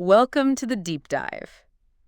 Welcome to the deep dive.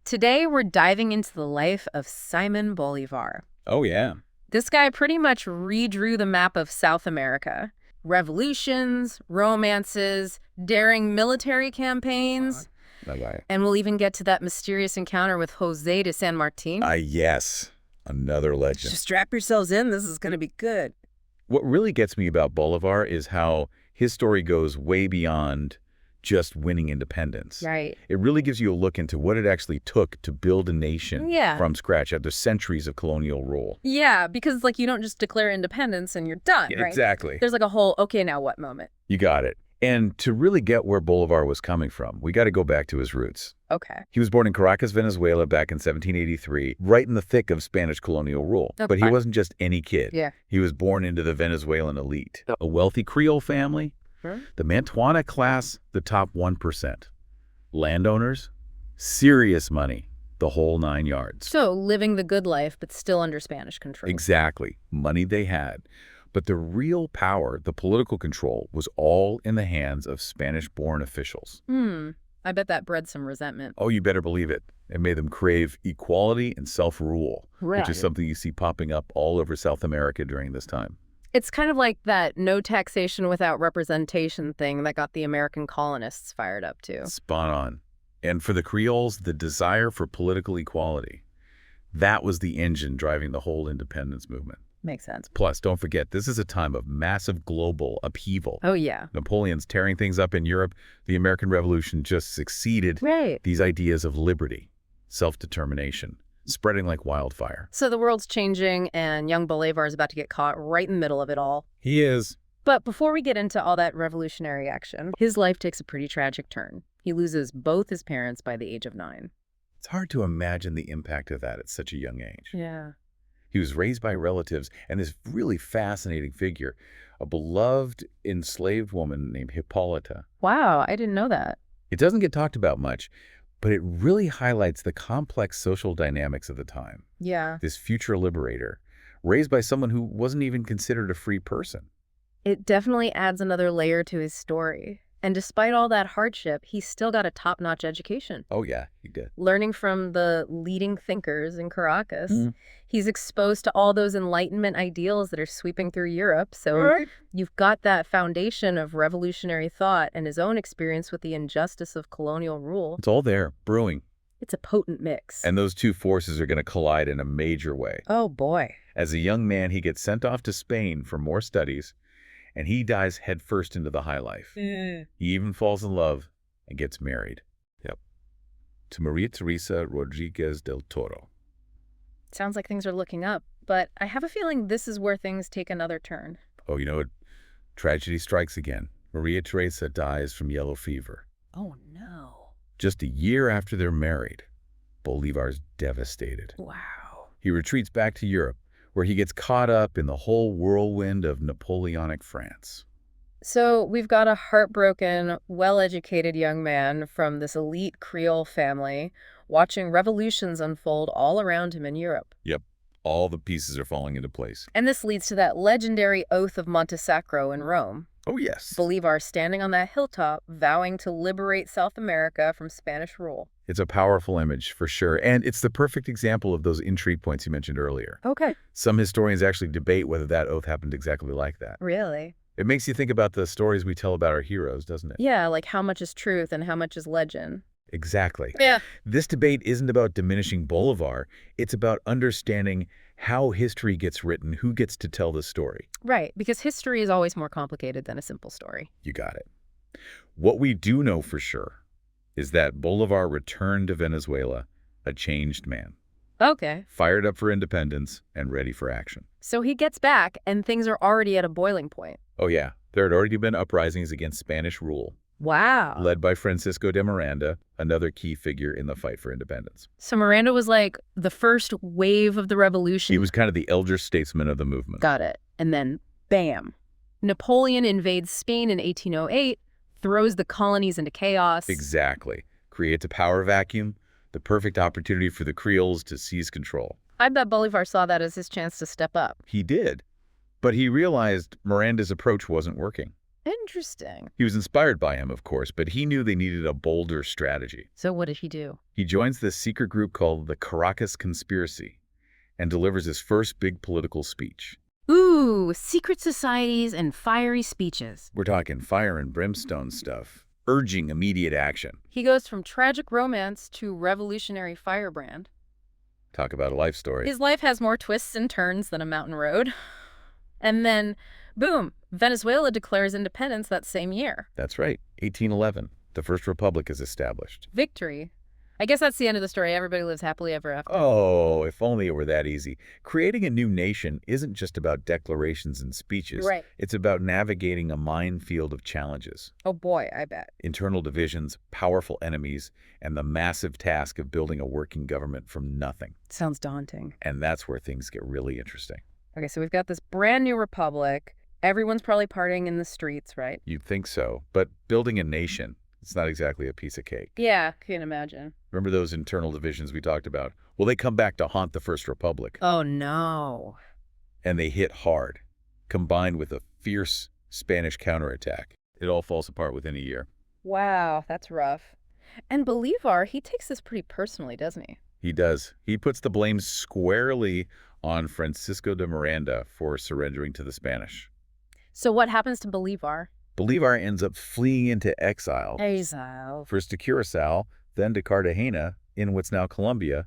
Today, we're diving into the life of Simón Bolívar. Oh, yeah. This guy pretty much redrew the map of South America. Revolutions, romances, daring military campaigns. Okay. And we'll even get to that mysterious encounter with José de San Martín. Yes. Another legend. Just strap yourselves in. This is going to be good. What really gets me about Bolivar is how his story goes way beyond just winning independence. Right. It really gives you a look into what it actually took to build a nation from scratch after centuries of colonial rule. Yeah, because you don't just declare independence and you're done, right? Exactly. There's a whole, okay, now what moment. You got it. And to really get where Bolivar was coming from, we got to go back to his roots. Okay. He was born in Caracas, Venezuela back in 1783, right in the thick of Spanish colonial rule. Okay. But he wasn't just any kid. Yeah. He was born into the Venezuelan elite, a wealthy Creole family, the Mantuana class, the top 1%. Landowners, serious money, the whole 9 yards. So living the good life, but still under Spanish control. Exactly. Money they had. But the real power, the political control, was all in the hands of Spanish-born officials. I bet that bred some resentment. Oh, you better believe it. It made them crave equality and self-rule, which is something you see popping up all over South America during this time. It's kind of like that no taxation without representation thing that got the American colonists fired up too. Spot on. And for the Creoles, the desire for political equality. That was the engine driving the whole independence movement. Makes sense. Plus, don't forget, this is a time of massive global upheaval. Oh, yeah. Napoleon's tearing things up in Europe. The American Revolution just succeeded these ideas of liberty, self-determination, spreading like wildfire. So the world's changing, and young Bolivar is about to get caught right in the middle of it all. He is. But before we get into all that revolutionary action, his life takes a pretty tragic turn. He loses both his parents by the age of 9. It's hard to imagine the impact of that at such a young age. Yeah. He was raised by relatives and this really fascinating figure, a beloved enslaved woman named Hippolyta. Wow, I didn't know that. It doesn't get talked about much, but it really highlights the complex social dynamics of the time. Yeah. This future liberator, raised by someone who wasn't even considered a free person. It definitely adds another layer to his story. And despite all that hardship, he still got a top-notch education. Oh, yeah, he did. Learning from the leading thinkers in Caracas. He's exposed to all those Enlightenment ideals that are sweeping through Europe. So you've got that foundation of revolutionary thought and his own experience with the injustice of colonial rule. It's all there, brewing. It's a potent mix. And those two forces are going to collide in a major way. Oh, boy. As a young man, he gets sent off to Spain for more studies, and he dives headfirst into the high life. He even falls in love and gets married. To Maria Teresa Rodríguez del Toro. Sounds like things are looking up, but I have a feeling this is where things take another turn. Oh, tragedy strikes again. Maria Teresa dies from yellow fever. Oh, no. Just a year after they're married, Bolivar's devastated. Wow. He retreats back to Europe, where he gets caught up in the whole whirlwind of Napoleonic France. So we've got a heartbroken, well-educated young man from this elite Creole family watching revolutions unfold all around him in Europe. Yep, all the pieces are falling into place. And this leads to that legendary oath of Montesacro in Rome. Oh, yes. Bolivar standing on that hilltop, vowing to liberate South America from Spanish rule. It's a powerful image, for sure, and it's the perfect example of those intrigue points you mentioned earlier. Okay. Some historians actually debate whether that oath happened exactly like that. Really? It makes you think about the stories we tell about our heroes, doesn't it? Yeah, like how much is truth and how much is legend. Exactly. Yeah. This debate isn't about diminishing Bolivar. It's about understanding how history gets written, who gets to tell the story. Right, because history is always more complicated than a simple story. You got it. What we do know for sure is that Bolivar returned to Venezuela a changed man. Okay. Fired up for independence and ready for action. So he gets back and things are already at a boiling point. Oh, yeah. There had already been uprisings against Spanish rule. Wow. Led by Francisco de Miranda, another key figure in the fight for independence. So Miranda was like the first wave of the revolution. He was kind of the elder statesman of the movement. Got it. And then, bam. Napoleon invades Spain in 1808, throws the colonies into chaos. Exactly. Creates a power vacuum, the perfect opportunity for the Creoles to seize control. I bet Bolivar saw that as his chance to step up. He did. But he realized Miranda's approach wasn't working. Interesting. He was inspired by him, of course, but he knew they needed a bolder strategy. So what did he do? He joins this secret group called the Caracas Conspiracy and delivers his first big political speech. Ooh, secret societies and fiery speeches. We're talking fire and brimstone stuff, urging immediate action. He goes from tragic romance to revolutionary firebrand. Talk about a life story. His life has more twists and turns than a mountain road. And then, boom, Venezuela declares independence that same year. That's right, 1811. The first republic is established. Victory. I guess that's the end of the story. Everybody lives happily ever after. Oh, if only it were that easy. Creating a new nation isn't just about declarations and speeches. Right. It's about navigating a minefield of challenges. Oh boy, I bet. Internal divisions, powerful enemies, and the massive task of building a working government from nothing. Sounds daunting. And that's where things get really interesting. Okay, so we've got this brand new republic. Everyone's probably partying in the streets, right? You'd think so, but building a nation, it's not exactly a piece of cake. Yeah, can imagine. Remember those internal divisions we talked about? Well, they come back to haunt the First Republic. Oh no. And they hit hard, combined with a fierce Spanish counterattack. It all falls apart within a year. Wow, that's rough. And Bolivar, he takes this pretty personally, doesn't he? He does. He puts the blame squarely on Francisco de Miranda for surrendering to the Spanish. So what happens to Bolivar? Bolivar ends up fleeing into exile. Exile. First to Curacao, then to Cartagena, in what's now Colombia.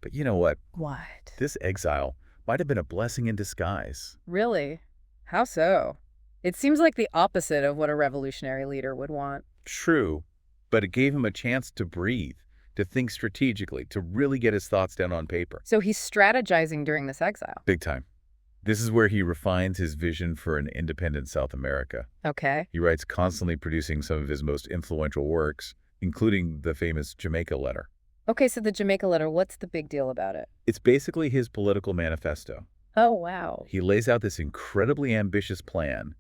But you know what? What? This exile might have been a blessing in disguise. Really? How so? It seems like the opposite of what a revolutionary leader would want. True, but it gave him a chance to breathe, to think strategically, to really get his thoughts down on paper. So he's strategizing during this exile. Big time. This is where he refines his vision for an independent South America. Okay. He writes, constantly producing some of his most influential works, including the famous Jamaica Letter. Okay, so the Jamaica Letter, what's the big deal about it? It's basically his political manifesto. Oh, wow. He lays out this incredibly ambitious plan,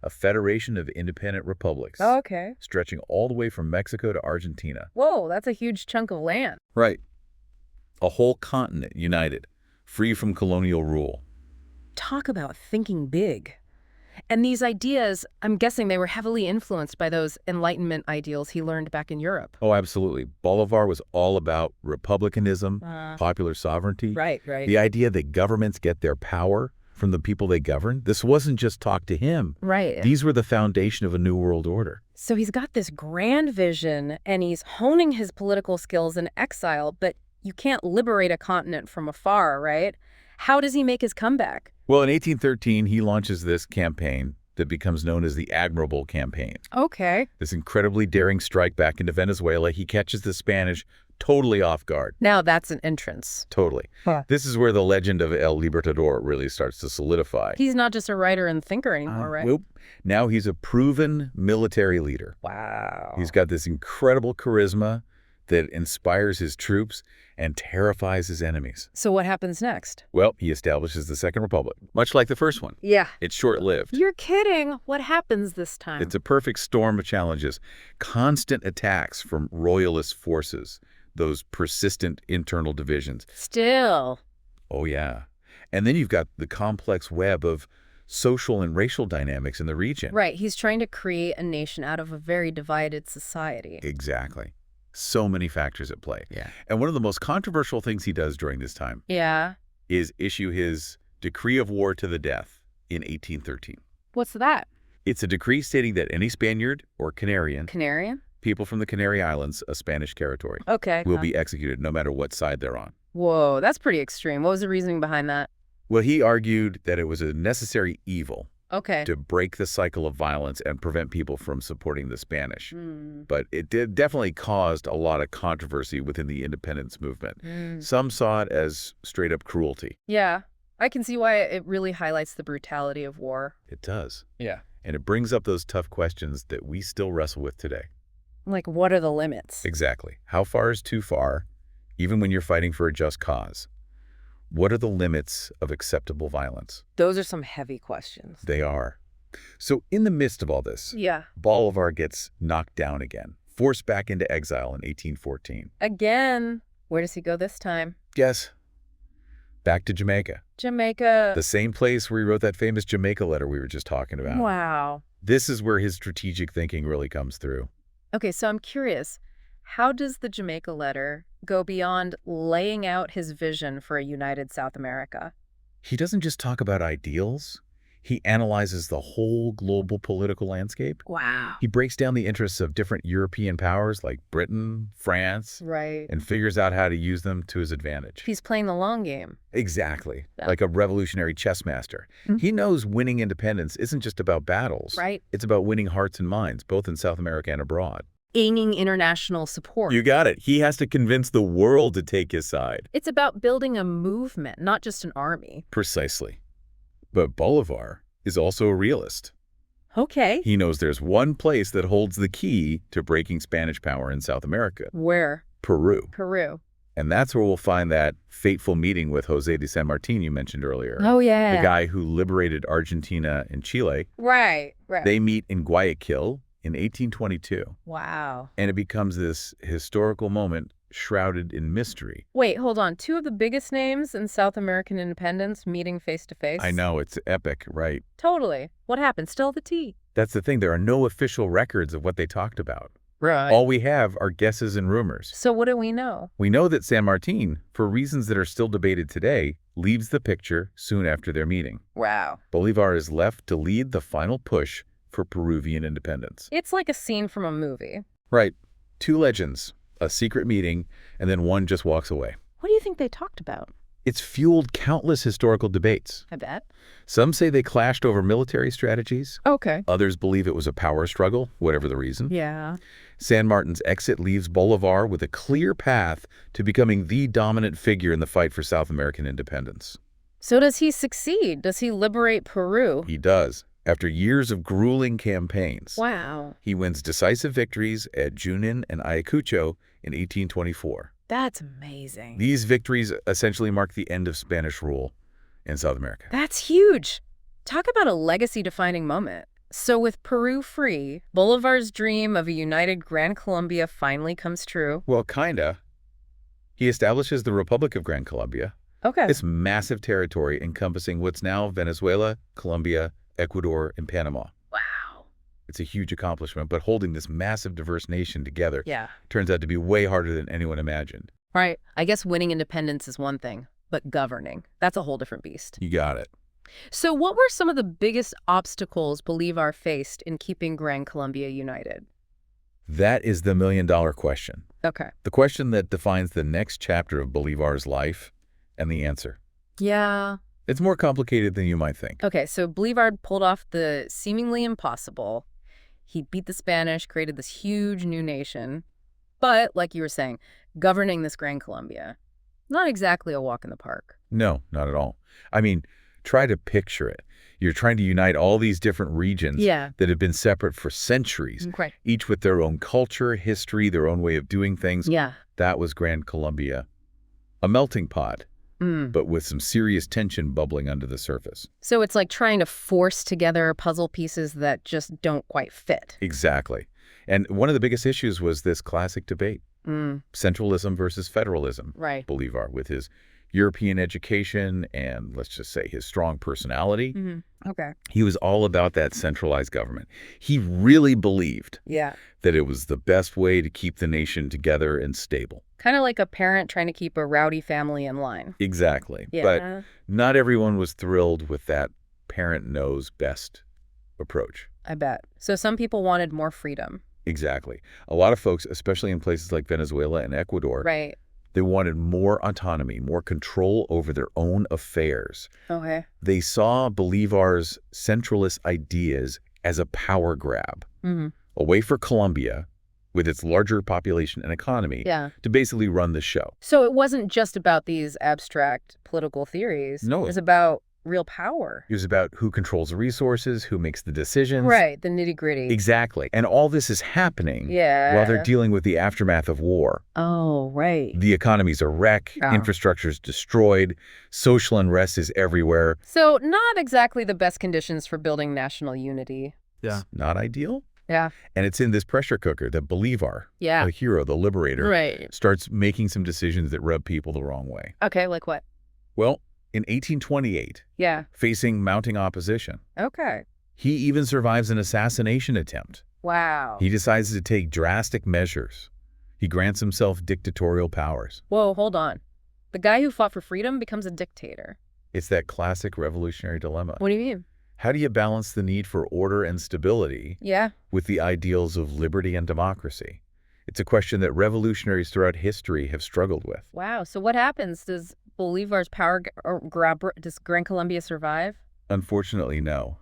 a federation of independent republics, Oh, okay. stretching all the way from Mexico to Argentina. Whoa, that's a huge chunk of land. Right. A whole continent united, free from colonial rule. Talk about thinking big. And these ideas, I'm guessing they were heavily influenced by those Enlightenment ideals he learned back in Europe. Oh, absolutely. Bolivar was all about republicanism, popular sovereignty. Right. The idea that governments get their power from the people they govern. This wasn't just talk to him. Right. These were the foundation of a new world order. So he's got this grand vision, and he's honing his political skills in exile, but you can't liberate a continent from afar, right? How does he make his comeback? Well, in 1813, he launches this campaign that becomes known as the Admirable Campaign. Okay. This incredibly daring strike back into Venezuela. He catches the Spanish totally off guard. Now that's an entrance. Totally. Huh. This is where the legend of El Libertador really starts to solidify. He's not just a writer and thinker anymore, right? Well, now he's a proven military leader. Wow. He's got this incredible charisma that inspires his troops and terrifies his enemies. So what happens next? Well, he establishes the Second Republic, much like the first one. Yeah. It's short-lived. You're kidding. What happens this time? It's a perfect storm of challenges. Constant attacks from royalist forces, those persistent internal divisions. Still. Oh, yeah. And then you've got the complex web of social and racial dynamics in the region. Right. He's trying to create a nation out of a very divided society. Exactly. So many factors at play. Yeah. And one of the most controversial things he does during this time Yeah. is issue his decree of war to the death in 1813. What's that? It's a decree stating that any Spaniard or Canarian, Canarian? people from the Canary Islands, a Spanish territory, Okay. will be executed no matter what side they're on. Whoa, that's pretty extreme. What was the reasoning behind that? Well, he argued that it was a necessary evil Okay. to break the cycle of violence and prevent people from supporting the Spanish. Mm. But it definitely caused a lot of controversy within the independence movement. Mm. Some saw it as straight-up cruelty. Yeah. I can see why it really highlights the brutality of war. It does. Yeah. And it brings up those tough questions that we still wrestle with today. Like, what are the limits? Exactly. How far is too far, even when you're fighting for a just cause? What are the limits of acceptable violence? Those are some heavy questions. They are. So in the midst of all this, Yeah. Bolivar gets knocked down again, forced back into exile in 1814. Again. Where does he go this time? Guess. Back to Jamaica. Jamaica. The same place where he wrote that famous Jamaica letter we were just talking about. Wow. This is where his strategic thinking really comes through. Okay, so I'm curious. How does the Jamaica letter go beyond laying out his vision for a united South America? He doesn't just talk about ideals. He analyzes the whole global political landscape. Wow. He breaks down the interests of different European powers like Britain, France, Right. and figures out how to use them to his advantage. He's playing the long game. Exactly. Yeah. Like a revolutionary chess master. He knows winning independence isn't just about battles. Right. It's about winning hearts and minds, both in South America and abroad. Gaining international support. You got it. He has to convince the world to take his side. It's about building a movement, not just an army. Precisely. But Bolivar is also a realist. Okay. He knows there's one place that holds the key to breaking Spanish power in South America. Where? Peru. Peru. And that's where we'll find that fateful meeting with José de San Martín you mentioned earlier. Oh, yeah. The guy who liberated Argentina and Chile. Right. They meet in Guayaquil in 1822. Wow. And it becomes this historical moment shrouded in mystery. Wait, hold on. Two of the biggest names in South American independence meeting face to face? I know, it's epic, right? Totally. What happened? Still the tea. That's the thing. There are no official records of what they talked about. Right. All we have are guesses and rumors. So what do we know? We know that San Martín, for reasons that are still debated today, leaves the picture soon after their meeting. Wow. Bolivar is left to lead the final push for Peruvian independence. It's like a scene from a movie. Right. Two legends, a secret meeting, and then one just walks away. What do you think they talked about? It's fueled countless historical debates. I bet. Some say they clashed over military strategies. Okay. Others believe it was a power struggle, whatever the reason. Yeah. San Martin's exit leaves Bolivar with a clear path to becoming the dominant figure in the fight for South American independence. So does he succeed? Does he liberate Peru? He does. After years of grueling campaigns, Wow. he wins decisive victories at Junin and Ayacucho in 1824. That's amazing. These victories essentially mark the end of Spanish rule in South America. That's huge. Talk about a legacy-defining moment. So with Peru free, Bolivar's dream of a united Gran Colombia finally comes true. Well, kinda. He establishes the Republic of Gran Colombia. Okay. This massive territory encompassing what's now Venezuela, Colombia, Ecuador, and Panama. Wow. It's a huge accomplishment, but holding this massive, diverse nation together Yeah. turns out to be way harder than anyone imagined. Right. I guess winning independence is one thing, but governing, that's a whole different beast. You got it. So what were some of the biggest obstacles Bolivar faced in keeping Gran Colombia united? That is the million-dollar question. Okay. The question that defines the next chapter of Bolivar's life, and the answer. Yeah. It's more complicated than you might think. Okay, so Bolivar pulled off the seemingly impossible. He beat the Spanish, created this huge new nation. But, like you were saying, governing this Gran Colombia, not exactly a walk in the park. No, not at all. I mean, try to picture it. You're trying to unite all these different regions that have been separate for centuries, Right. each with their own culture, history, their own way of doing things. Yeah. That was Gran Colombia. A melting pot, but with some serious tension bubbling under the surface. So it's like trying to force together puzzle pieces that just don't quite fit. Exactly. And one of the biggest issues was this classic debate, centralism versus federalism. Right. Bolivar, with his European education and, let's just say, his strong personality, Okay. he was all about that centralized government. He really believed Yeah. that it was the best way to keep the nation together and stable. Kind of like a parent trying to keep a rowdy family in line. Exactly. Yeah. But not everyone was thrilled with that parent knows best approach. I bet. So some people wanted more freedom. Exactly. A lot of folks, especially in places like Venezuela and Ecuador, Right. they wanted more autonomy, more control over their own affairs. Okay. They saw Bolivar's centralist ideas as a power grab, a way for Colombia, with its larger population and economy, Yeah. to basically run the show. So it wasn't just about these abstract political theories. No. It was about real power. It was about who controls the resources, who makes the decisions. Right. The nitty gritty. Exactly. And all this is happening Yeah. while they're dealing with the aftermath of war. Oh, right. The economy's a wreck, infrastructure's destroyed, social unrest is everywhere. So not exactly the best conditions for building national unity. It's not ideal. Yeah. And it's in this pressure cooker that Bolivar, Yeah. the hero, the liberator, Right. starts making some decisions that rub people the wrong way. Okay, like what? Well, in 1828, Yeah. facing mounting opposition. Okay. He even survives an assassination attempt. Wow. He decides to take drastic measures. He grants himself dictatorial powers. Whoa, hold on. The guy who fought for freedom becomes a dictator. It's that classic revolutionary dilemma. What do you mean? How do you balance the need for order and stability Yeah. with the ideals of liberty and democracy? It's a question that revolutionaries throughout history have struggled with. Wow. So what happens? Does Bolivar's does Gran Colombia survive? Unfortunately, no.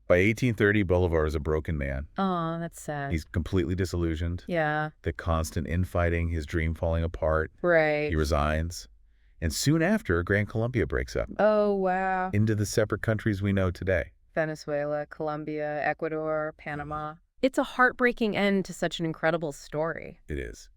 By 1830, Bolivar is a broken man. Oh, that's sad. He's completely disillusioned. Yeah. The constant infighting, his dream falling apart. Right. He resigns. And soon after, Gran Colombia breaks up Oh, wow. into the separate countries we know today. Venezuela, Colombia, Ecuador, Panama. It's a heartbreaking end to such an incredible story. It is.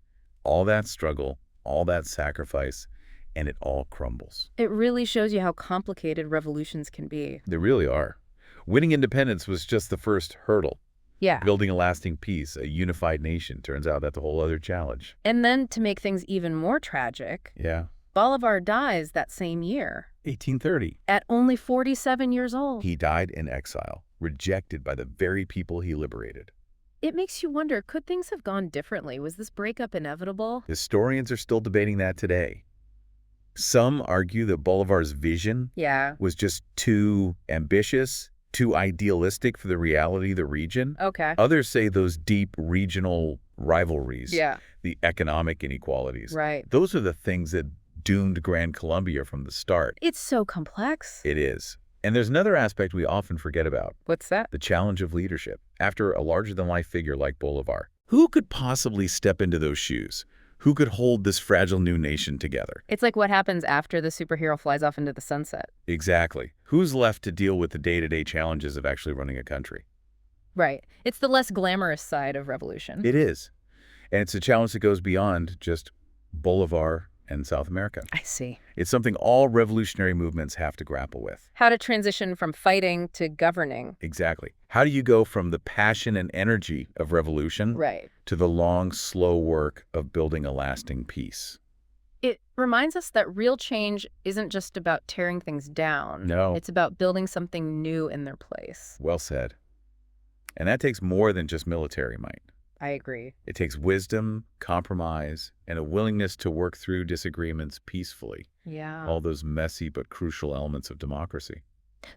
All that struggle, all that sacrifice, and it all crumbles. It really shows you how complicated revolutions can be. They really are. Winning independence was just the first hurdle. Yeah. Building a lasting peace, a unified nation, turns out that's a whole other challenge. And then to make things even more tragic, Yeah. Bolivar dies that same year 1830. at only 47 years old. He died in exile, rejected by the very people he liberated. It makes you wonder, could things have gone differently? Was this breakup inevitable? Historians are still debating that today. Some argue that Bolivar's vision Yeah. was just too ambitious, too idealistic for the reality of the region. Okay. Others say those deep regional rivalries, Yeah. the economic inequalities, Right. those are the things that doomed Gran Colombia from the start. It's so complex. It is. And there's another aspect we often forget about, What's that? the challenge of leadership. After a larger-than-life figure like Bolivar, who could possibly step into those shoes? Who could hold this fragile new nation together? It's like what happens after the superhero flies off into the sunset. Exactly. Who's left to deal with the day-to-day challenges of actually running a country? Right. It's the less glamorous side of revolution. It is. And it's a challenge that goes beyond just Bolivar and South America. I see. It's something all revolutionary movements have to grapple with. How to transition from fighting to governing. Exactly. How do you go from the passion and energy of revolution Right. to the long, slow work of building a lasting peace? It reminds us that real change isn't just about tearing things down. No. It's about building something new in their place. Well said. And that takes more than just military might. I agree. It takes wisdom, compromise, and a willingness to work through disagreements peacefully. Yeah. All those messy but crucial elements of democracy.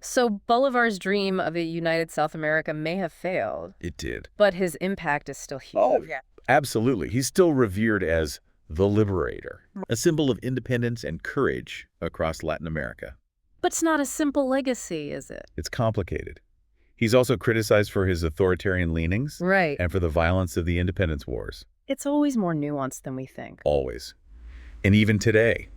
So Bolivar's dream of a united South America may have failed, It did. but his impact is still huge. Oh, yeah. Absolutely. He's still revered as the Liberator, a symbol of independence and courage across Latin America. But it's not a simple legacy, is it? It's complicated. He's also criticized for his authoritarian leanings Right. and for the violence of the independence wars. It's always more nuanced than we think. Always. And even today,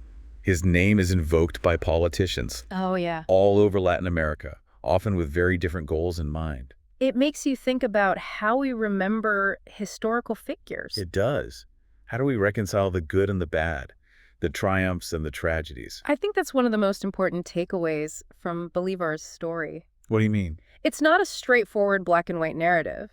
his name is invoked by politicians Oh, yeah. all over Latin America, often with very different goals in mind. It makes you think about how we remember historical figures. It does. How do we reconcile the good and the bad, the triumphs and the tragedies? I think that's one of the most important takeaways from Bolivar's story. What do you mean? It's not a straightforward black and white narrative.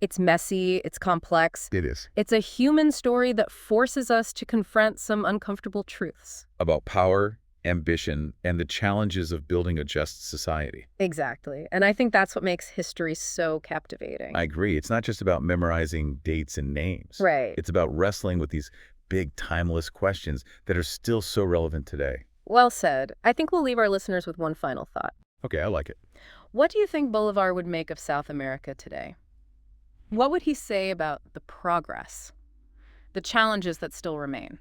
It's messy, it's complex. It is. It's a human story that forces us to confront some uncomfortable truths. About power, ambition, and the challenges of building a just society. Exactly. And I think that's what makes history so captivating. I agree. It's not just about memorizing dates and names. Right. It's about wrestling with these big, timeless questions that are still so relevant today. Well said. I think we'll leave our listeners with one final thought. Okay, I like it. What do you think Bolivar would make of South America today? What would he say about the progress, the challenges that still remain?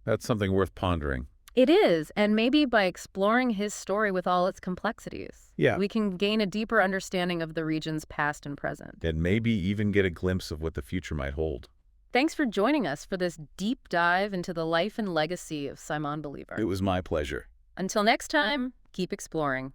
That's something worth pondering. It is, and maybe by exploring his story with all its complexities, Yeah. we can gain a deeper understanding of the region's past and present. And maybe even get a glimpse of what the future might hold. Thanks for joining us for this deep dive into the life and legacy of Simón Bolívar. It was my pleasure. Until next time, keep exploring.